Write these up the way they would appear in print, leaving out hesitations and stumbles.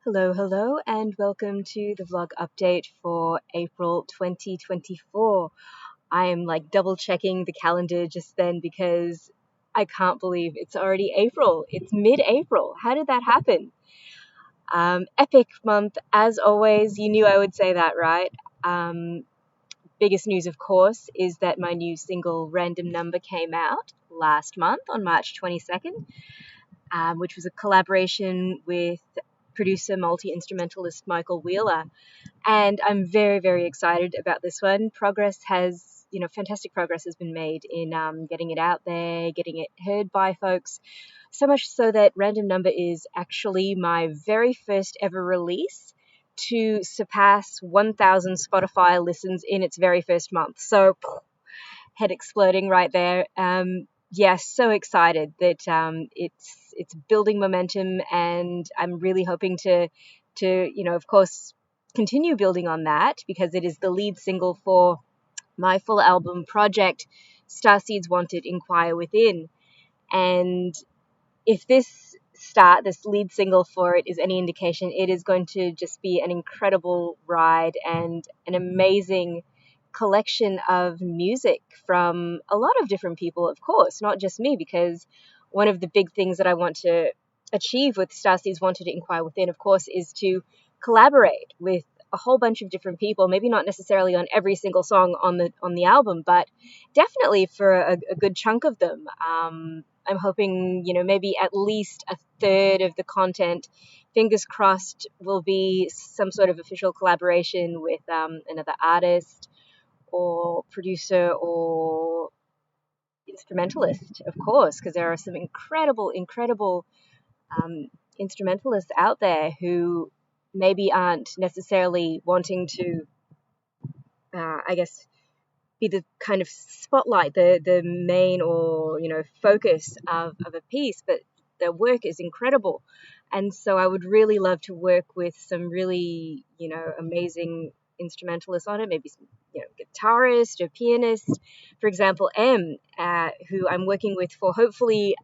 Hello, hello, and welcome to the vlog update for April 2024. I am double checking the calendar just then because I can't believe it's already April. It's mid-April. How did that happen? Epic month, as always. You knew I would say that, right? Biggest news, of course, is that my new single Random Number came out last month on March 22nd, which was a collaboration with producer, multi-instrumentalist Michael Wheeler. And I'm very, very excited about this one. Fantastic progress has been made in getting it out there, getting it heard by folks. So much so that Random Number is actually my very first ever release to surpass 1,000 Spotify listens in its very first month. So, head exploding right there. So excited that it's building momentum, and I'm really hoping to of course continue building on that because it is the lead single for my full album project, Starseeds Wanted, Inquire Within. And if this lead single for it is any indication, it is going to just be an incredible ride and an amazing collection of music from a lot of different people, of course, not just me, because one of the big things that I want to achieve with Starseeds Wanted to Inquire Within, of course, is to collaborate with a whole bunch of different people, maybe not necessarily on every single song on the album, but definitely for a good chunk of them. I'm hoping, maybe at least a third of the content, fingers crossed, will be some sort of official collaboration with another artist or producer or instrumentalist, of course, because there are some incredible instrumentalists out there who maybe aren't necessarily wanting to, be the kind of spotlight, the main or focus of a piece, but their work is incredible. And so I would really love to work with some really amazing instrumentalists on it, maybe some guitarist or pianist. For example, who I'm working with for hopefully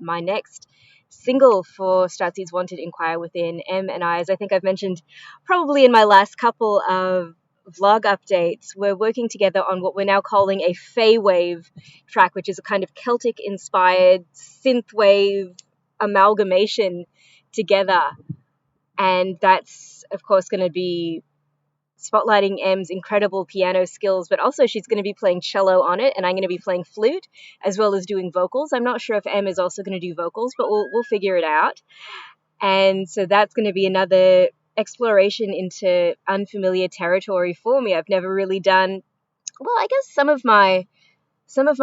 my next single for Starseeds Wanted, Inquire Within. And I, as I think I've mentioned probably in my last couple of vlog updates, we're working together on what we're now calling a Faywave track, which is a kind of Celtic inspired synthwave amalgamation together. And that's of course going to be spotlighting M's incredible piano skills, but also she's going to be playing cello on it, and I'm going to be playing flute as well as doing vocals. I'm not sure if M is also going to do vocals, but we'll figure it out. And so that's going to be another exploration into unfamiliar territory for me. I've never really done, well, I guess some of my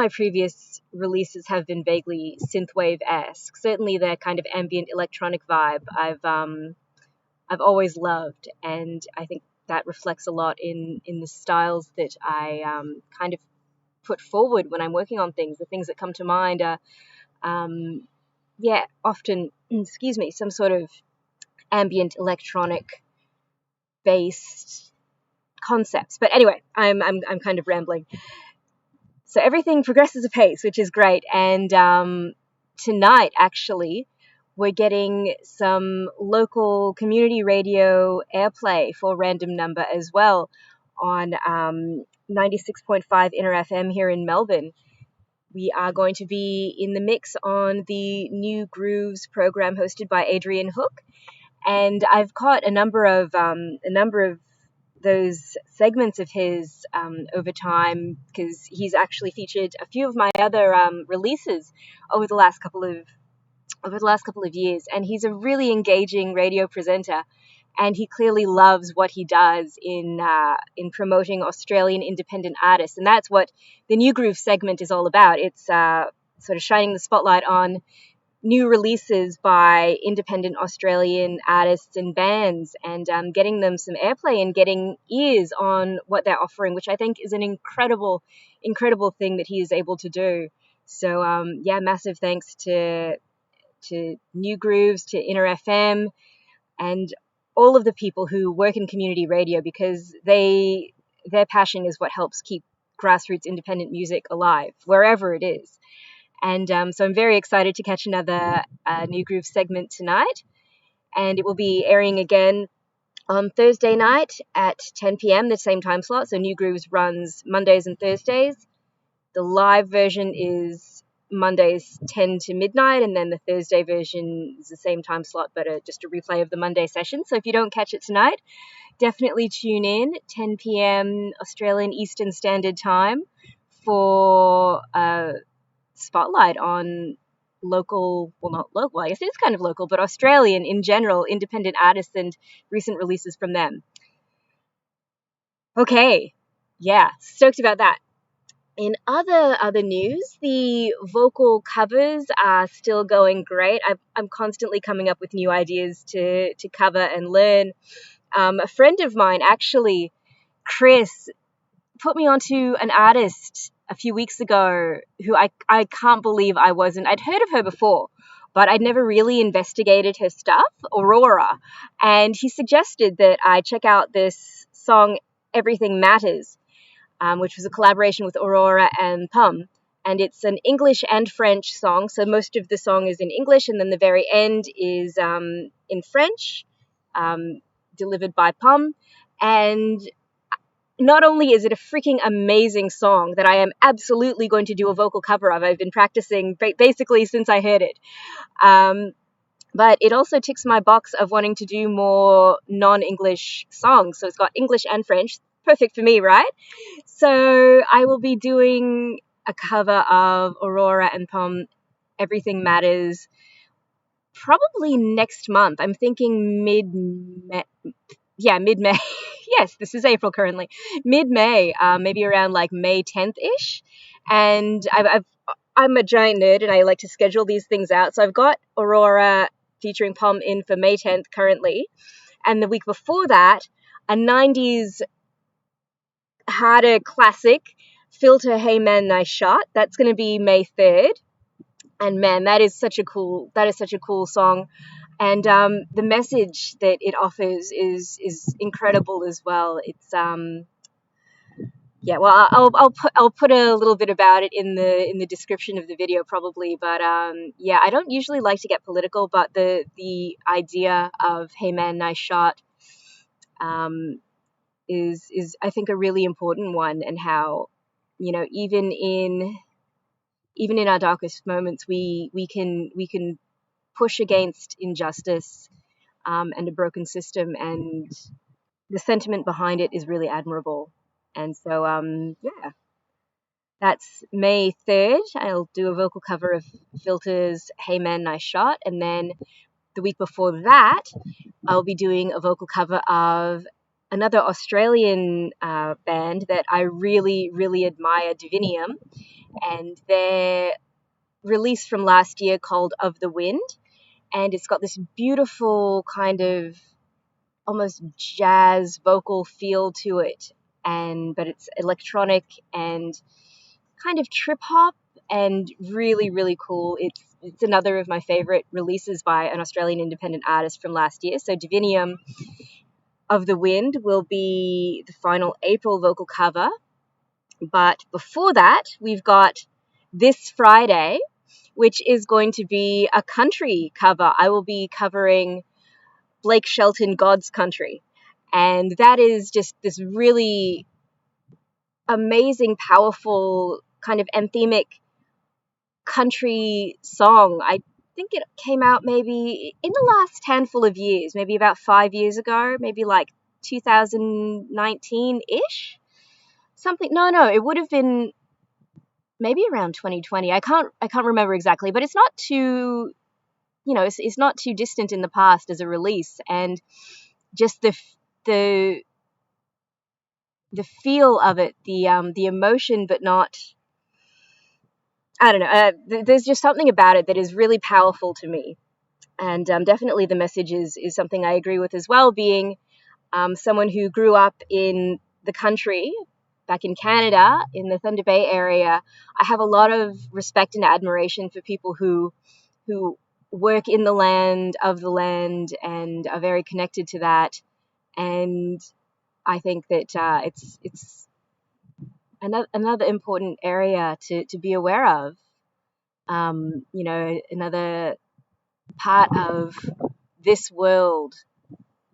previous releases have been vaguely synthwave-esque. Certainly the kind of ambient electronic vibe I've always loved, and I think that reflects a lot in the styles that I kind of put forward when I'm working on things. The things that come to mind are often, some sort of ambient electronic based concepts. But anyway, I'm kind of rambling. So everything progresses apace, which is great. And tonight, actually, we're getting some local community radio airplay for Random Number as well on 96.5 Inner FM here in Melbourne. We are going to be in the mix on the New Grooves program hosted by Adrian Hook, and I've caught a number of those segments of his over time, because he's actually featured a few of my other releases over the last couple of years, and he's a really engaging radio presenter, and he clearly loves what he does in promoting Australian independent artists, and that's what the New Groove segment is all about. It's sort of shining the spotlight on new releases by independent Australian artists and bands, and getting them some airplay and getting ears on what they're offering, which I think is an incredible thing that he is able to do. So massive thanks to New Grooves, to Inner FM, and all of the people who work in community radio, because their passion is what helps keep grassroots independent music alive, wherever it is. And so I'm very excited to catch another New Groove segment tonight. and it will be airing again on Thursday night at 10 p.m., the same time slot. So New Grooves runs Mondays and Thursdays. The live version is Mondays 10 to midnight, and then the Thursday version is the same time slot, but just a replay of the Monday session. So if you don't catch it tonight, definitely tune in, 10 p.m. Australian Eastern Standard Time, for spotlight on local, well, not local, I guess it is kind of local, but Australian in general, independent artists and recent releases from them. Okay, yeah, stoked about that. In other news, the vocal covers are still going great. I'm constantly coming up with new ideas to cover and learn. A friend of mine, actually, Chris, put me onto an artist a few weeks ago who I can't believe I'd heard of her before, but I'd never really investigated her stuff, AURORA. And he suggested that I check out this song, Everything Matters, which was a collaboration with AURORA and Pomme. And it's an English and French song. So most of the song is in English, and then the very end is in French, delivered by Pomme. And not only is it a freaking amazing song that I am absolutely going to do a vocal cover of, I've been practicing basically since I heard it, but it also ticks my box of wanting to do more non-English songs. So it's got English and French. Perfect for me, right? So I will be doing a cover of AURORA and Pomme, Everything Matters, probably next month. I'm thinking mid-May. Yes, this is April currently. Mid-May, maybe around like May 10th-ish. And I'm a giant nerd and I like to schedule these things out. So I've got AURORA featuring Pomme in for May 10th currently. And the week before that, a 90s harder classic, Filter, Hey Man, Nice Shot. That's going to be May 3rd. And man, that is such a cool song. And the message that it offers is incredible as well. It's yeah. Well, I'll put a little bit about it in the description of the video probably. But yeah, I don't usually like to get political, but the idea of Hey Man, Nice Shot is I think a really important one, and how, you know, even in our darkest moments, we can push against injustice and a broken system, and the sentiment behind it is really admirable. And so, yeah, that's May 3rd. I'll do a vocal cover of Filter's Hey Man, Nice Shot. And then the week before that, I'll be doing a vocal cover of another Australian band that I really, really admire, DiViNiUM, and their release from last year called Of the Wind. And it's got this beautiful kind of almost jazz vocal feel to it, but it's electronic and kind of trip hop and really, really cool. It's another of my favorite releases by an Australian independent artist from last year. So DiViNiUM, Of the Wind, will be the final April vocal cover. But before that, we've got this Friday, which is going to be a country cover. I will be covering Blake Shelton, God's Country. And that is just this really amazing, powerful, kind of anthemic country song. I think it came out maybe in the last handful of years, maybe about 5 years ago, maybe like 2019-ish. Something. No, it would have been maybe around 2020. I can't remember exactly, but it's not too, you know, it's not too distant in the past as a release. And just the feel of it, the emotion, but not, I don't know. There's just something about it that is really powerful to me, and definitely the message is something I agree with as well. Being someone who grew up in the country, back in Canada, in the Thunder Bay area, I have a lot of respect and admiration for people who work in the land, of the land, and are very connected to that. And I think that it's another important area to be aware of. You know, another part of this world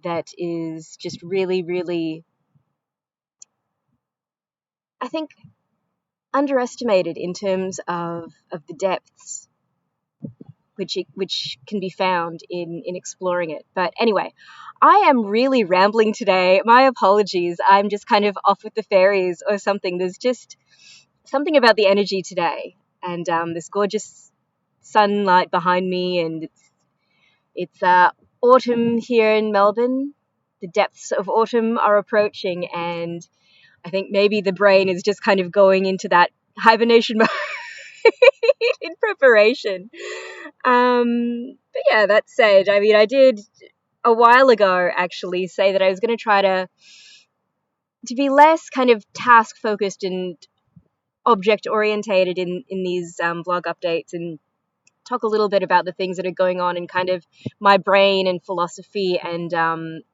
that is just really, really, I think, underestimated in terms of the depths which can be found in exploring it. But anyway, I am really rambling today. My apologies. I'm just kind of off with the fairies or something. There's just something about the energy today, and this gorgeous sunlight behind me, and it's autumn here in Melbourne. The depths of autumn are approaching, and I think maybe the brain is just kind of going into that hibernation mode in preparation. But yeah, that said, I mean, I did a while ago actually say that I was going to try to be less kind of task focused and object orientated in these blog updates, and talk a little bit about the things that are going on in kind of my brain and philosophy and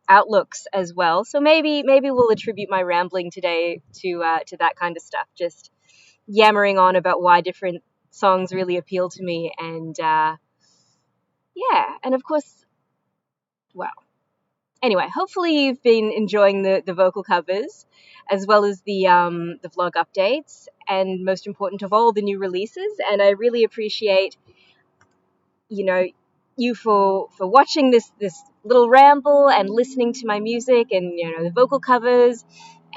outlooks as well. So maybe we'll attribute my rambling today to that kind of stuff, just yammering on about why different songs really appeal to me, and yeah, and of course, well, anyway, hopefully you've been enjoying the vocal covers as well as the vlog updates, and most important of all, the new releases. And I really appreciate, you know, you for watching this little ramble and listening to my music and, you know, the vocal covers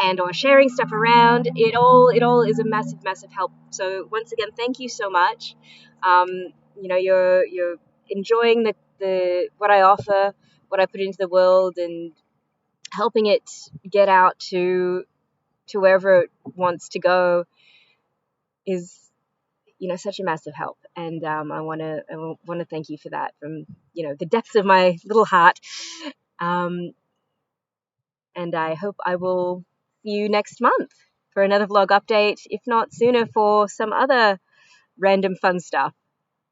and or sharing stuff around. It all is a massive help. So once again, thank you so much. You know, you're enjoying the what I offer, what I put into the world, and helping it get out to wherever it wants to go is, you know, such a massive help. And I want to thank you for that from, you know, the depths of my little heart. And I hope I will see you next month for another vlog update, if not sooner for some other random fun stuff.